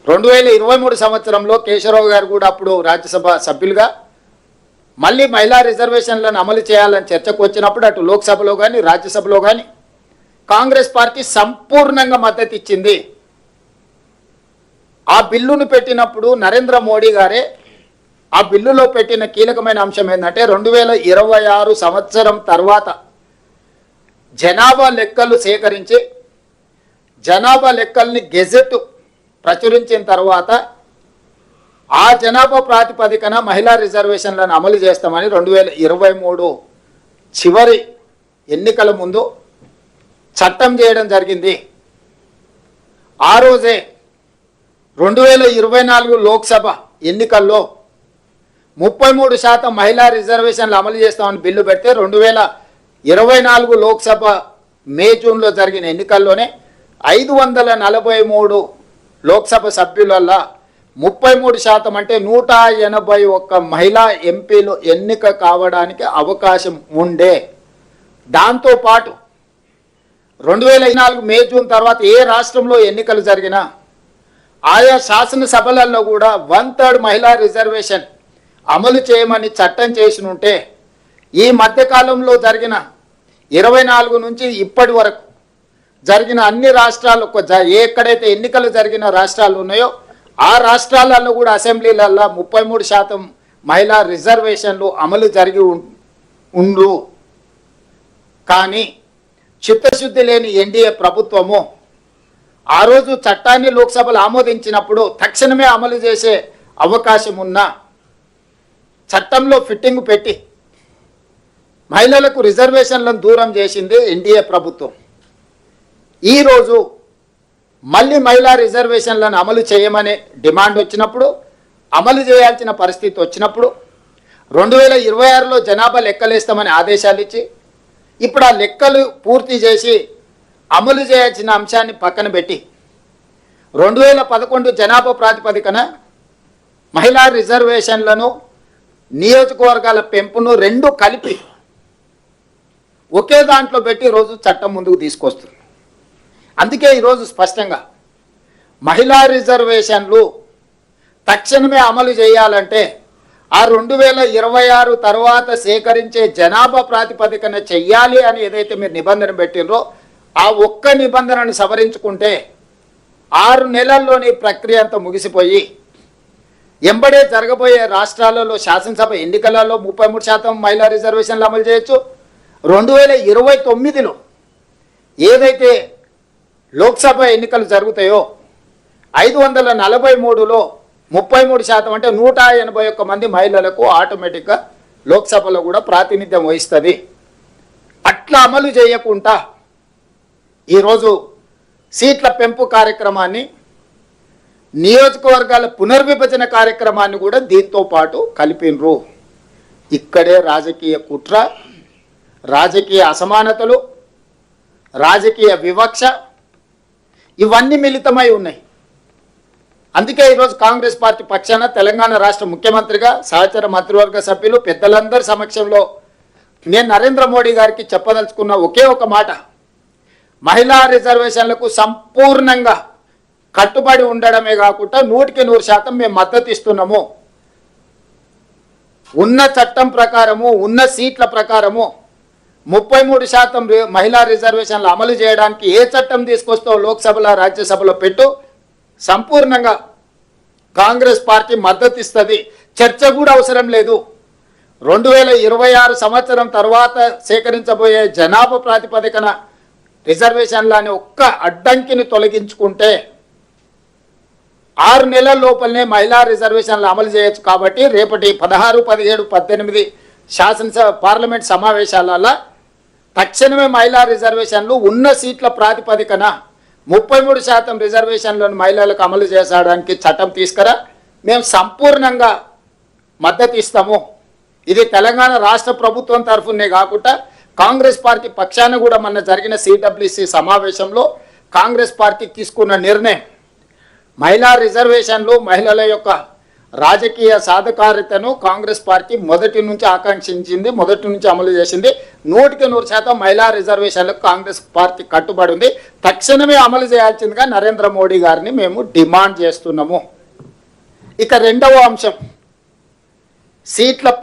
2023 సంవత్సరంలో కేశవరావు గారు కూడా అప్పుడు రాజ్యసభ సభ్యులుగా మళ్ళీ మహిళా రిజర్వేషన్లను అమలు చేయాలని చర్చకు వచ్చినప్పుడు అటు లోక్సభలో కానీ రాజ్యసభలో కానీ కాంగ్రెస్ పార్టీ సంపూర్ణంగా మద్దతు ఇచ్చింది. ఆ బిల్లును పెట్టినప్పుడు నరేంద్ర మోడీ గారే ఆ బిల్లులో పెట్టిన కీలకమైన అంశం ఏంటంటే 2026 సంవత్సరం తర్వాత జనాభా లెక్కలు సేకరించి జనాభా లెక్కల్ని గెజెట్ ప్రచురించిన తర్వాత ఆ జనాభా ప్రాతిపదికన మహిళా రిజర్వేషన్లను అమలు చేస్తామని 2023 చివరి ఎన్నికల ముందు చట్టం చేయడం జరిగింది. ఆ రోజే 2024 లోక్సభ ఎన్నికల్లో 33% మహిళా రిజర్వేషన్లు అమలు చేస్తామని బిల్లు పెడితే 2024 లోక్సభ మే జూన్లో జరిగిన ఎన్నికల్లోనే 543 లోక్సభ సభ్యులల్లా 33% అంటే 181 మహిళా ఎంపీలు ఎన్నిక కావడానికి అవకాశం ఉండే. దాంతోపాటు 2024 మే జూన్ తర్వాత ఏ రాష్ట్రంలో ఎన్నికలు జరిగినా ఆయా శాసనసభలలో కూడా 1/3 మహిళా రిజర్వేషన్ అమలు చేయమని చట్టం చేసినుంటే ఈ మధ్యకాలంలో జరిగిన 24 నుంచి ఇప్పటి వరకు జరిగిన అన్ని రాష్ట్రాలు ఎక్కడైతే ఎన్నికలు జరిగిన రాష్ట్రాలు ఉన్నాయో ఆ రాష్ట్రాలలో కూడా అసెంబ్లీలలో 33% మహిళా రిజర్వేషన్లు అమలు జరిగి ఉండు. కానీ చిత్తశుద్ధి లేని ఎన్డీఏ ప్రభుత్వము ఆ రోజు చట్టాన్ని లోక్సభలో ఆమోదించినప్పుడు తక్షణమే అమలు చేసే అవకాశం ఉన్న చట్టంలో ఫిట్టింగ్ పెట్టి మహిళలకు రిజర్వేషన్లను దూరం చేసింది ఎన్డీఏ ప్రభుత్వం. ఈరోజు మళ్ళీ మహిళా రిజర్వేషన్లను అమలు చేయమనే డిమాండ్ వచ్చినప్పుడు అమలు చేయాల్సిన పరిస్థితి వచ్చినప్పుడు 2026లో జనాభా లెక్కలేస్తామని ఆదేశాలు ఇచ్చి ఇప్పుడు ఆ లెక్కలు పూర్తి చేసి అమలు చేయాల్సిన అంశాన్ని పక్కన పెట్టి 2011 జనాభా ప్రాతిపదికన మహిళా రిజర్వేషన్లను నియోజకవర్గాల పెంపును రెండు కలిపి ఒకే దాంట్లో పెట్టి ఈరోజు చట్టం ముందుకు తీసుకొస్తుంది. అందుకే ఈరోజు స్పష్టంగా మహిళా రిజర్వేషన్లు తక్షణమే అమలు చేయాలంటే ఆ 2026 తర్వాత సేకరించే జనాభా ప్రాతిపదికన చెయ్యాలి అని ఏదైతే మీరు నిబంధన పెట్టినరో ఆ ఒక్క నిబంధనను సవరించుకుంటే 6 నెలల్లోని ప్రక్రియ అంతా ముగిసిపోయి ఎంబడే జరగబోయే రాష్ట్రాలలో శాసనసభ ఎన్నికలలో 33% మహిళా రిజర్వేషన్లు అమలు చేయొచ్చు. 2029లో ఏదైతే లోక్సభ ఎన్నికలు జరుగుతాయో 543లో 33% అంటే 181 మంది మహిళలకు ఆటోమేటిక్గా లోక్సభలో కూడా ప్రాతినిధ్యం వహిస్తుంది. అట్లా అమలు చేయకుండా ఈరోజు సీట్ల పెంపు కార్యక్రమాన్ని నియోజకవర్గాల పునర్విభజన కార్యక్రమాన్ని కూడా దీంతో పాటు కలిపినరు. ఇక్కడే రాజకీయ కుట్ర, రాజకీయ అసమానతలు, రాజకీయ వివక్ష ఇవన్నీ మిళితమై ఉన్నాయి. అందుకే ఈరోజు కాంగ్రెస్ పార్టీ పక్షాన తెలంగాణ రాష్ట్ర ముఖ్యమంత్రిగా సహచర మంత్రివర్గ సభ్యులు పెద్దలందరి సమక్షంలో నేను నరేంద్ర మోడీ గారికి చెప్పదలుచుకున్న ఒకే ఒక మాట, మహిళా రిజర్వేషన్లకు సంపూర్ణంగా కట్టుబడి ఉండడమే కాకుండా 100% మేము మద్దతు ఇస్తున్నాము. ఉన్న చట్టం ప్రకారము ఉన్న సీట్ల ప్రకారము 33% మహిళా రిజర్వేషన్లు అమలు చేయడానికి ఏ చట్టం తీసుకొస్తావు లోక్సభలో రాజ్యసభలో పెట్టు, సంపూర్ణంగా కాంగ్రెస్ పార్టీ మద్దతు ఇస్తుంది. చర్చ కూడా అవసరం లేదు. 2026 సంవత్సరం తర్వాత సేకరించబోయే జనాభా ప్రాతిపదికన రిజర్వేషన్లని ఒక్క అడ్డంకిని తొలగించుకుంటే 6 నెలల లోపలనే మహిళా రిజర్వేషన్లు అమలు చేయొచ్చు. కాబట్టి రేపటి 16, 17, 18 శాసనసభ పార్లమెంట్ సమావేశాలలో తక్షణమే మహిళా రిజర్వేషన్లు ఉన్న సీట్ల ప్రాతిపదికన 33% రిజర్వేషన్లను మహిళలకు అమలు చేసడానికి చట్టం తీసుకురా, మేము సంపూర్ణంగా మద్దతు ఇస్తాము. ఇది తెలంగాణ రాష్ట్ర ప్రభుత్వం తరఫునే కాకుండా కాంగ్రెస్ పార్టీ పక్షాన కూడా మొన్న జరిగిన సిడబ్ల్యూసి సమావేశంలో కాంగ్రెస్ పార్టీ తీసుకున్న నిర్ణయం. మహిళా రిజర్వేషన్లు మహిళల యొక్క రాజకీయ సాధికారితను కాంగ్రెస్ పార్టీ మొదటి నుంచి ఆకాంక్షించింది, మొదటి నుంచి అమలు చేసింది. 100% మహిళా రిజర్వేషన్లకు కాంగ్రెస్ పార్టీ కట్టుబడి ఉంది. తక్షణమే అమలు చేయాల్సిందిగా నరేంద్ర మోడీ గారిని మేము డిమాండ్ చేస్తున్నాము. ఇక రెండవ అంశం, సీట్ల